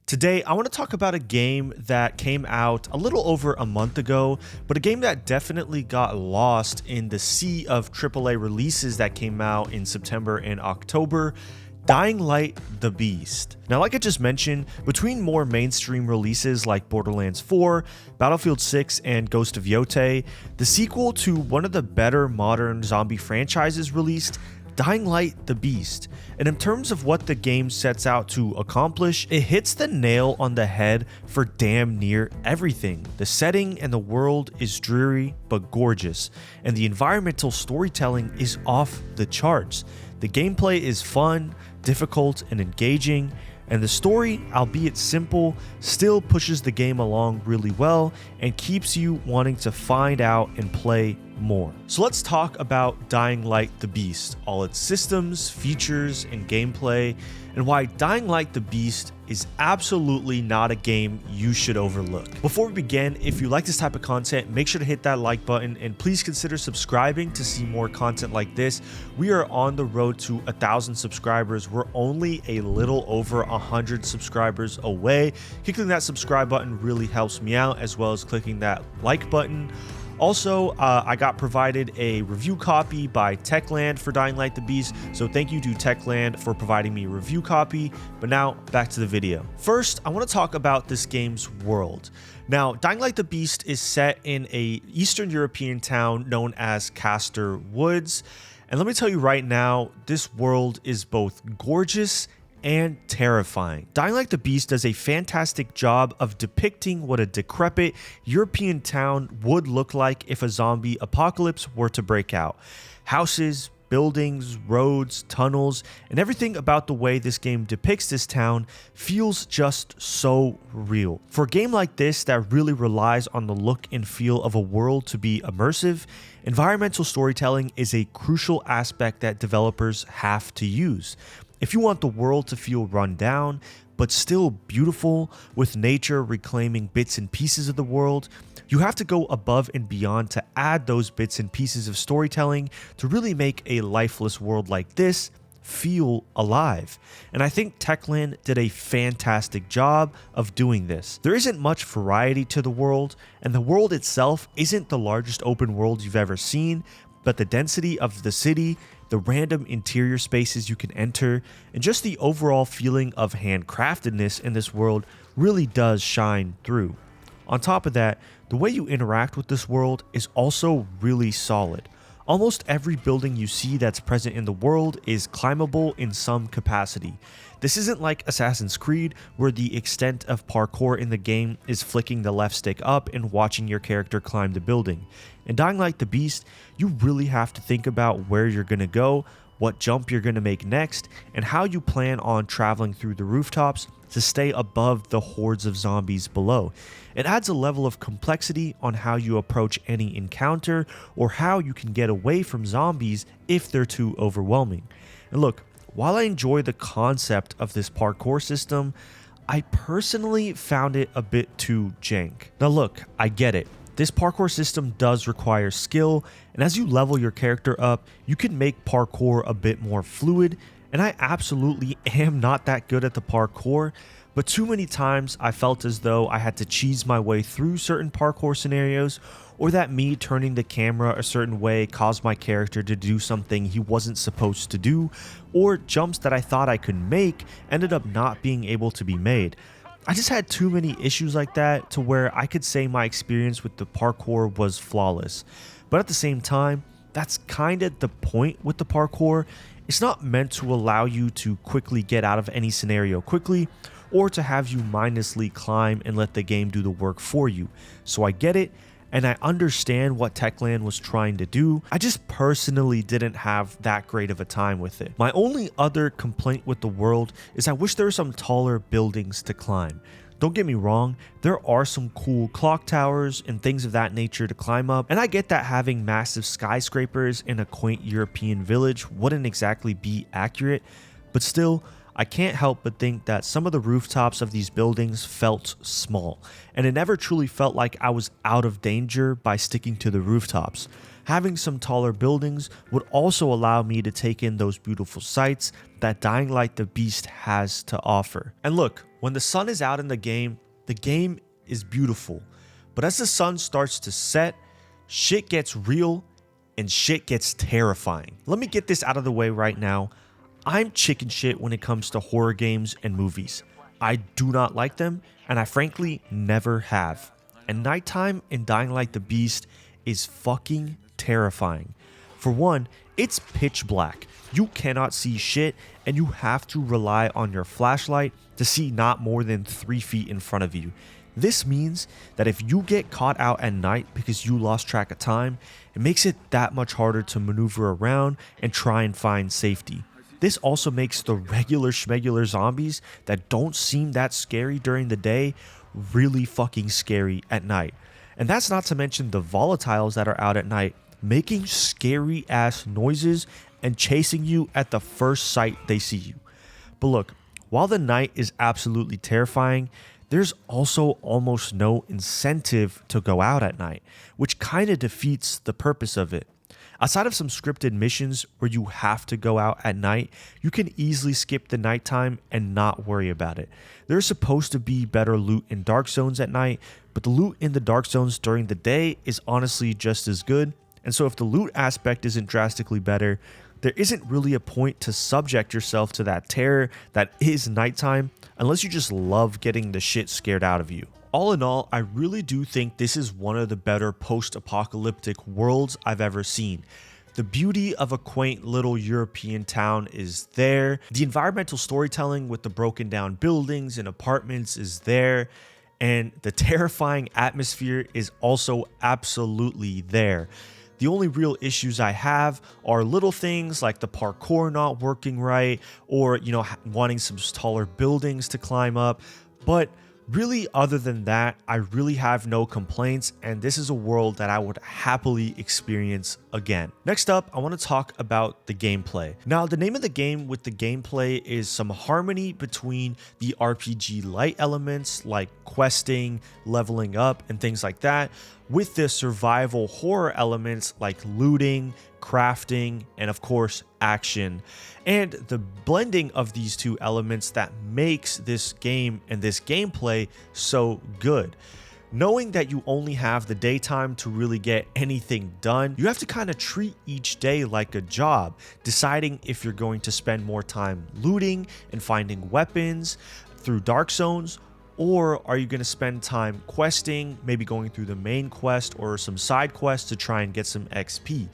Today, I want to talk about a game that came out a little over a month ago, but a game that definitely got lost in the sea of AAA releases that came out in September and October. Dying Light: The Beast. Now, like I just mentioned, between more mainstream releases like Borderlands 4, Battlefield 6, and Ghost of Yotei, the sequel to one of the better modern zombie franchises released, Dying Light: The Beast. And in terms of what the game sets out to accomplish, it hits the nail on the head for damn near everything. The setting and the world is dreary but gorgeous, and the environmental storytelling is off the charts. The gameplay is fun, difficult, and engaging, and the story, albeit simple, still pushes the game along really well and keeps you wanting to find out and play more. So let's talk about Dying Light: The Beast, all its systems, features, and gameplay, and why Dying Light: The Beast is absolutely not a game you should overlook. Before we begin, if you like this type of content, make sure to hit that like button and please consider subscribing to see more content like this. We are on the road to 1,000 subscribers. We're only a little over 100 subscribers away. Clicking that subscribe button really helps me out, as well as clicking that like button. Also, I got provided a review copy by Techland for Dying Light: The Beast, so thank you to Techland for providing me a review copy. But now, back to the video. First, I want to talk about this game's world. Now, Dying Light: The Beast is set in a Eastern European town known as Castor Woods, and let me tell you right now, this world is both gorgeous and terrifying. Dying Light: The Beast does a fantastic job of depicting what a decrepit European town would look like if a zombie apocalypse were to break out. Houses, buildings, roads, tunnels, and everything about the way this game depicts this town feels just so real. For a game like this that really relies on the look and feel of a world to be immersive, environmental storytelling is a crucial aspect that developers have to use. If you want the world to feel run down, but still beautiful, with nature reclaiming bits and pieces of the world, you have to go above and beyond to add those bits and pieces of storytelling to really make a lifeless world like this feel alive. And I think Techland did a fantastic job of doing this. There isn't much variety to the world, and the world itself isn't the largest open world you've ever seen, but the density of the city, the random interior spaces you can enter, and just the overall feeling of handcraftedness in this world really does shine through. On top of that, the way you interact with this world is also really solid. Almost every building you see that's present in the world is climbable in some capacity. This isn't like Assassin's Creed, where the extent of parkour in the game is flicking the left stick up and watching your character climb the building. In Dying Light: The Beast, you really have to think about where you're going to go, what jump you're going to make next, and how you plan on traveling through the rooftops to stay above the hordes of zombies below. It adds a level of complexity on how you approach any encounter or how you can get away from zombies if they're too overwhelming. And look, while I enjoy the concept of this parkour system, I personally found it a bit too jank. Now look, I get it. This parkour system does require skill, and as you level your character up, you can make parkour a bit more fluid, and I absolutely am not that good at the parkour, but too many times I felt as though I had to cheese my way through certain parkour scenarios, or that me turning the camera a certain way caused my character to do something he wasn't supposed to do, or jumps that I thought I could make ended up not being able to be made. I just had too many issues like that to where I could say my experience with the parkour was flawless. But at the same time, that's kind of the point with the parkour. It's not meant to allow you to quickly get out of any scenario quickly, or to have you mindlessly climb and let the game do the work for you. So I get it, and I understand what Techland was trying to do. I just personally didn't have that great of a time with it. My only other complaint with the world is I wish there were some taller buildings to climb. Don't get me wrong, there are some cool clock towers and things of that nature to climb up, and I get that having massive skyscrapers in a quaint European village wouldn't exactly be accurate, but still, I can't help but think that some of the rooftops of these buildings felt small, and it never truly felt like I was out of danger by sticking to the rooftops. Having some taller buildings would also allow me to take in those beautiful sights that Dying Light: The Beast has to offer. And look, When the sun is out in the game is beautiful. But as the sun starts to set, shit gets real and shit gets terrifying. Let me get this out of the way right now. I'm chicken shit when it comes to horror games and movies. I do not like them, and I frankly never have. And nighttime in Dying Light the Beast is fucking terrifying. For one, it's pitch black. You cannot see shit, and you have to rely on your flashlight to see not more than 3 feet in front of you. This means that if you get caught out at night because you lost track of time, it makes it that much harder to maneuver around and try and find safety. This also makes the regular schmegular zombies that don't seem that scary during the day really fucking scary at night. And that's not to mention the volatiles that are out at night, making scary ass noises and chasing you at the first sight they see you. But look, while the night is absolutely terrifying, there's also almost no incentive to go out at night, which kind of defeats the purpose of it. Outside of some scripted missions where you have to go out at night, you can easily skip the nighttime and not worry about it. There's supposed to be better loot in dark zones at night, but the loot in the dark zones during the day is honestly just as good. And so if the loot aspect isn't drastically better, there isn't really a point to subject yourself to that terror that is nighttime unless you just love getting the shit scared out of you. All in all, I really do think this is one of the better post-apocalyptic worlds I've ever seen. The beauty of a quaint little European town is there. The environmental storytelling with the broken down buildings and apartments is there. And the terrifying atmosphere is also absolutely there. The only real issues I have are little things like the parkour not working right, or, wanting some taller buildings to climb up. But really, other than that, I really have no complaints, and this is a world that I would happily experience again. Next up, I want to talk about the gameplay. Now, the name of the game with the gameplay is some harmony between the RPG light elements like questing, leveling up, and things like that, with the survival horror elements like looting, crafting, and of course, action. And the blending of these two elements that makes this game and this gameplay so good. Knowing that you only have the daytime to really get anything done, you have to kind of treat each day like a job, deciding if you're going to spend more time looting and finding weapons through dark zones, or are you going to spend time questing, maybe going through the main quest or some side quests to try and get some XP.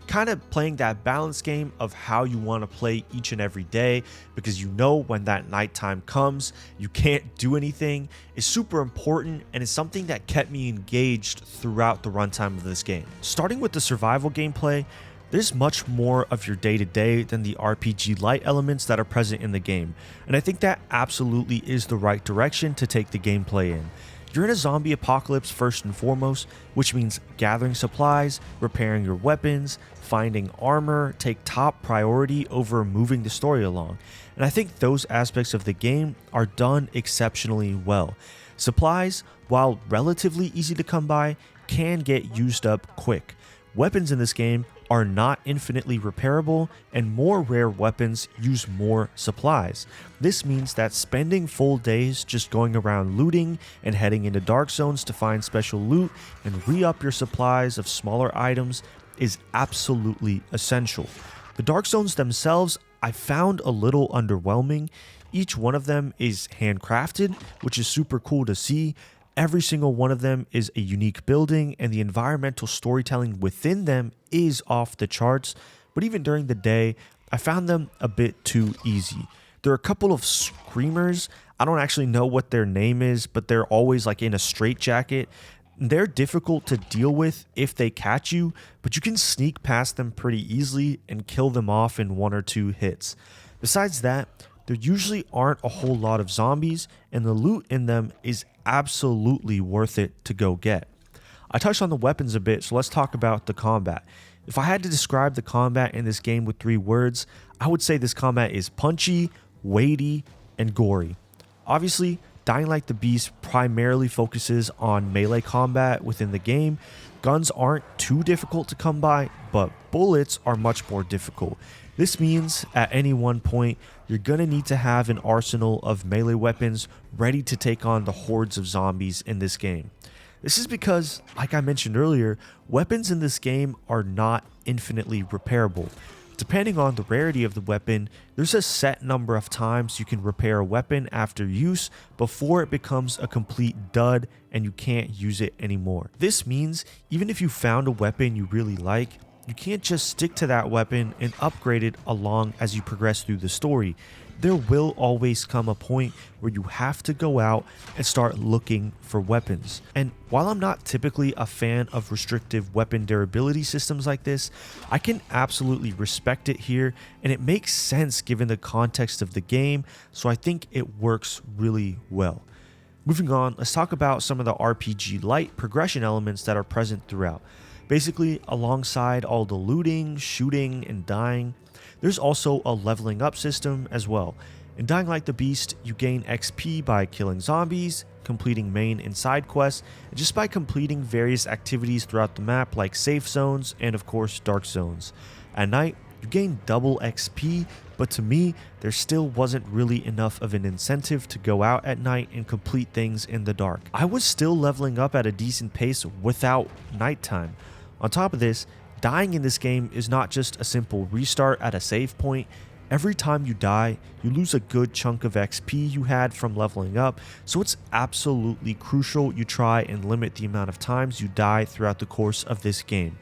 Kind of playing that balance game of how you want to play each and every day, because when that nighttime comes, you can't do anything, is super important, and is something that kept me engaged throughout the runtime of this game. Starting with the survival gameplay, there's much more of your day-to-day than the RPG light elements that are present in the game, and I think that absolutely is the right direction to take the gameplay in. You're in a zombie apocalypse first and foremost, which means gathering supplies, repairing your weapons, finding armor take top priority over moving the story along, and I think those aspects of the game are done exceptionally well. Supplies, while relatively easy to come by, can get used up quick. Weapons in this game are not infinitely repairable, and more rare weapons use more supplies. This means that spending full days just going around looting and heading into dark zones to find special loot and re-up your supplies of smaller items is absolutely essential. The dark zones themselves I found a little underwhelming. Each one of them is handcrafted, which is super cool to see. Every single one of them is a unique building, and the environmental storytelling within them is off the charts, but even during the day, I found them a bit too easy. There are a couple of screamers. I don't actually know what their name is, but they're always like in a straitjacket. They're difficult to deal with if they catch you, but you can sneak past them pretty easily and kill them off in 1 or 2 hits. Besides that, there usually aren't a whole lot of zombies, and the loot in them is absolutely worth it to go get. I touched on the weapons a bit, so let's talk about the combat. If I had to describe the combat in this game with 3 words, I would say this combat is punchy, weighty, and gory. Obviously, Dying Light the Beast primarily focuses on melee combat within the game. Guns aren't too difficult to come by, but bullets are much more difficult. This means at any one point, you're going to need to have an arsenal of melee weapons ready to take on the hordes of zombies in this game. This is because, like I mentioned earlier, weapons in this game are not infinitely repairable. Depending on the rarity of the weapon, there's a set number of times you can repair a weapon after use before it becomes a complete dud and you can't use it anymore. This means even if you found a weapon you really like, you can't just stick to that weapon and upgrade it along as you progress through the story. There will always come a point where you have to go out and start looking for weapons. And while I'm not typically a fan of restrictive weapon durability systems like this, I can absolutely respect it here, and it makes sense given the context of the game, so I think it works really well. Moving on, let's talk about some of the RPG-light progression elements that are present throughout. Basically, alongside all the looting, shooting, and dying, there's also a leveling up system as well. In Dying Like the Beast, you gain XP by killing zombies, completing main and side quests, and just by completing various activities throughout the map like safe zones and of course dark zones. At night, you gain double XP, but to me, there still wasn't really enough of an incentive to go out at night and complete things in the dark. I was still leveling up at a decent pace without nighttime. On top of this, dying in this game is not just a simple restart at a save point. Every time you die, you lose a good chunk of XP you had from leveling up, so it's absolutely crucial you try and limit the amount of times you die throughout the course of this game.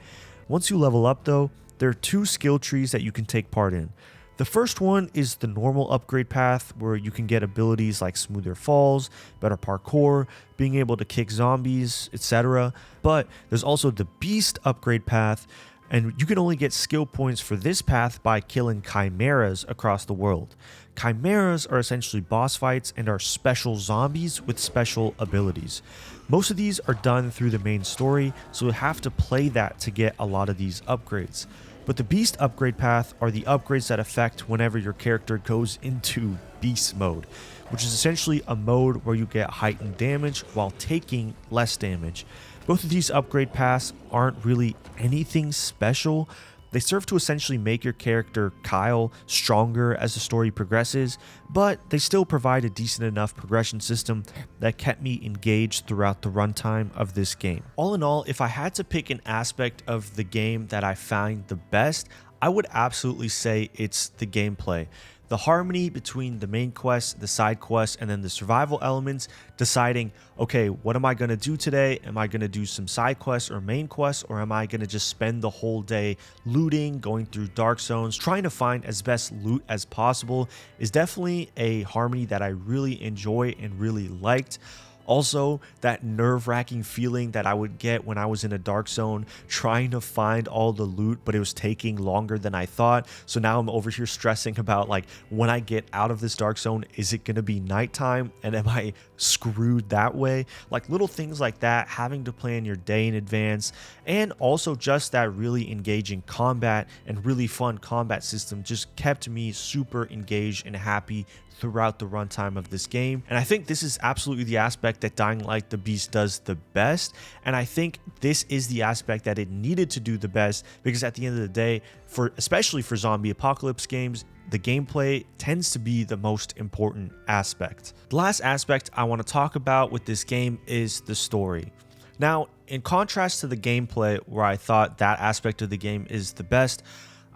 Once you level up though, there are two skill trees that you can take part in. The first one is the normal upgrade path where you can get abilities like smoother falls, better parkour, being able to kick zombies, etc. But there's also the beast upgrade path, and you can only get skill points for this path by killing chimeras across the world. Chimeras are essentially boss fights and are special zombies with special abilities. Most of these are done through the main story, so you'll have to play that to get a lot of these upgrades. But the beast upgrade path are the upgrades that affect whenever your character goes into beast mode, which is essentially a mode where you get heightened damage while taking less damage. Both of these upgrade paths aren't really anything special. They serve to essentially make your character Kyle stronger as the story progresses, but they still provide a decent enough progression system that kept me engaged throughout the runtime of this game. All in all, if I had to pick an aspect of the game that I find the best, I would absolutely say it's the gameplay. The harmony between the main quest, the side quest, and then the survival elements, deciding, okay, what am I going to do today? Am I going to do some side quests or main quests, or am I going to just spend the whole day looting, going through dark zones, trying to find as best loot as possible, is definitely a harmony that I really enjoy and really liked. Also, that nerve-wracking feeling that I would get when I was in a dark zone trying to find all the loot, but it was taking longer than I thought. So now I'm over here stressing about, like, when I get out of this dark zone, is it going to be nighttime and am I screwed that way? Like, little things like that, having to plan your day in advance, and also just that really engaging combat and really fun combat system just kept me super engaged and happy throughout the runtime of this game. And I think this is absolutely the aspect that Dying Like the Beast does the best, and I think this is the aspect that it needed to do the best, because at the end of the day, especially for zombie apocalypse games, the gameplay tends to be the most important aspect. The last aspect I want to talk about with this game is the story. Now, in contrast to the gameplay, where I thought that aspect of the game is the best,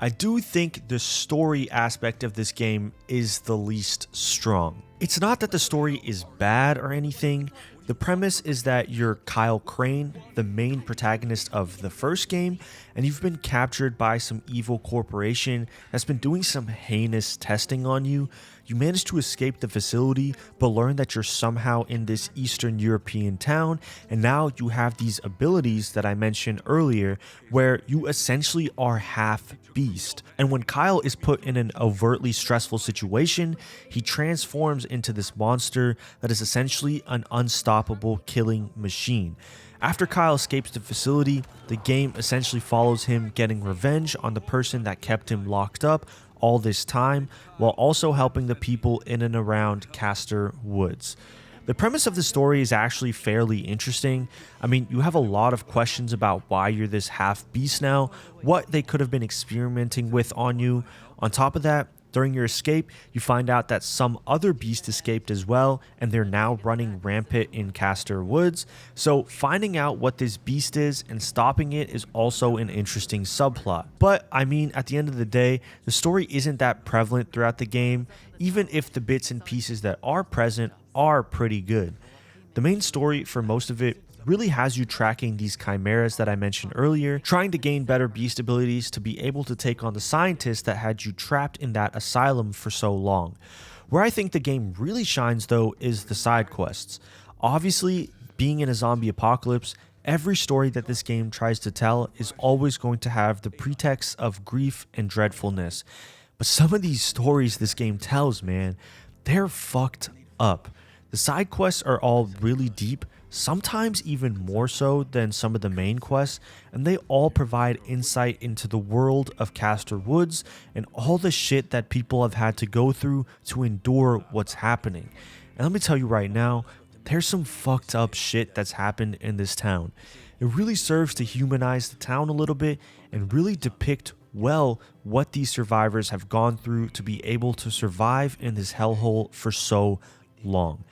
I do think the story aspect of this game is the least strong. It's not that the story is bad or anything. The premise is that you're Kyle Crane, the main protagonist of the first game, and you've been captured by some evil corporation that's been doing some heinous testing on you. You manage to escape the facility, but learn that you're somehow in this Eastern European town, and now you have these abilities that I mentioned earlier, where you essentially are half beast. And when Kyle is put in an overtly stressful situation, he transforms into this monster that is essentially an unstoppable killing machine. After Kyle escapes the facility, the game essentially follows him getting revenge on the person that kept him locked up all this time, while also helping the people in and around Castor Woods. The premise of the story is actually fairly interesting. I mean, you have a lot of questions about why you're this half beast now, what they could have been experimenting with on you. On top of that, during your escape, you find out that some other beast escaped as well, and they're now running rampant in Castor Woods. So finding out what this beast is and stopping it is also an interesting subplot. But I mean, at the end of the day, the story isn't that prevalent throughout the game, even if the bits and pieces that are present are pretty good. The main story for most of it really has you tracking these chimeras that I mentioned earlier, trying to gain better beast abilities to be able to take on the scientists that had you trapped in that asylum for so long. Where I think the game really shines though is the side quests. Obviously, being in a zombie apocalypse, every story that this game tries to tell is always going to have the pretext of grief and dreadfulness. But some of these stories this game tells, man, they're fucked up. The side quests are all really deep, sometimes even more so than some of the main quests, and they all provide insight into the world of Castor Woods and all the shit that people have had to go through to endure what's happening. And let me tell you right now, there's some fucked up shit that's happened in this town. It really serves to humanize the town a little bit and really depict well what these survivors have gone through to be able to survive in this hellhole for so long.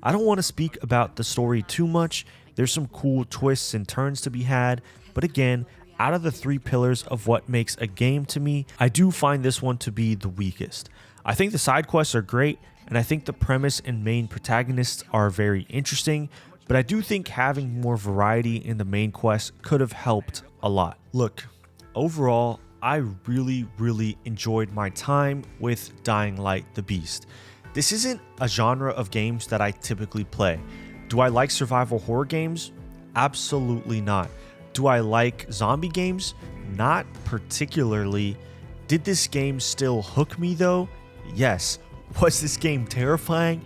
I don't want to speak about the story too much. There's some cool twists and turns to be had, but again, out of the three pillars of what makes a game to me, I do find this one to be the weakest. I think the side quests are great, and I think the premise and main protagonists are very interesting, but I do think having more variety in the main quest could have helped a lot. Look, overall, I really enjoyed my time with Dying Light the Beast. This isn't a genre of games that I typically play. Do I like survival horror games? Absolutely not. Do I like zombie games? Not particularly. Did this game still hook me though? Yes. Was this game terrifying?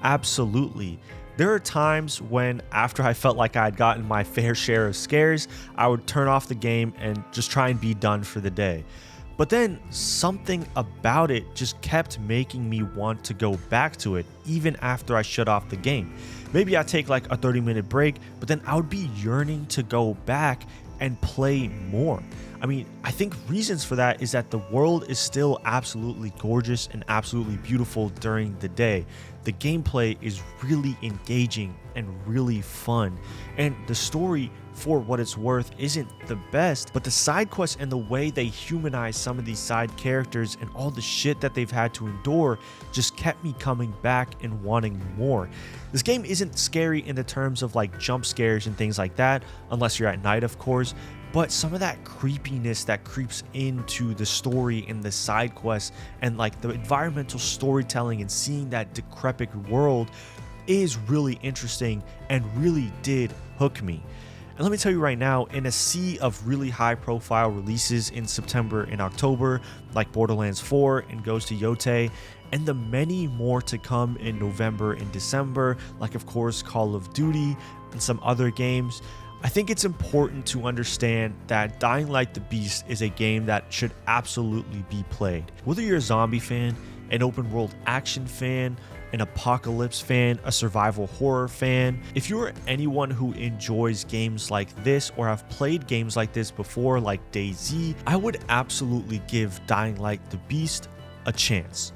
Absolutely. There are times when, after I felt like I had gotten my fair share of scares, I would turn off the game and just try and be done for the day. But then something about it just kept making me want to go back to it even after I shut off the game. Maybe I'd take like a 30-minute break, but then I would be yearning to go back and play more. I mean, I think reasons for that is that the world is still absolutely gorgeous and absolutely beautiful during the day. The gameplay is really engaging and really fun, and the story, for what it's worth, isn't the best, but the side quests and the way they humanize some of these side characters and all the shit that they've had to endure just kept me coming back and wanting more. This game isn't scary in the terms of like jump scares and things like that, unless you're at night of course, but some of that creepiness that creeps into the story and the side quests and like the environmental storytelling and seeing that decrepit world is really interesting and really did hook me. And let me tell you right now, in a sea of really high profile releases in September and October, like Borderlands 4 and Ghost of Yotei, and the many more to come in November and December, like of course Call of Duty and some other games, I think it's important to understand that Dying Light the Beast is a game that should absolutely be played. Whether you're a zombie fan, an open world action fan, an apocalypse fan, a survival horror fan, if you're anyone who enjoys games like this or have played games like this before, like DayZ, I would absolutely give Dying Light the Beast a chance.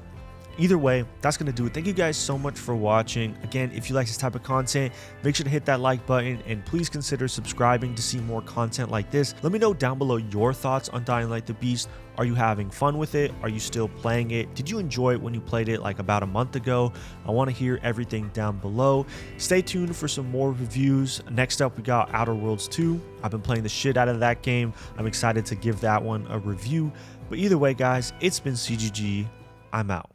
Either way, that's going to do it. Thank you guys so much for watching. Again, if you like this type of content, make sure to hit that like button and please consider subscribing to see more content like this. Let me know down below your thoughts on Dying Light the Beast. Are you having fun with it? Are you still playing it? Did you enjoy it when you played it like about a month ago? I want to hear everything down below. Stay tuned for some more reviews. Next up, we got Outer Worlds 2. I've been playing the shit out of that game. I'm excited to give that one a review. But either way, guys, it's been CGG. I'm out.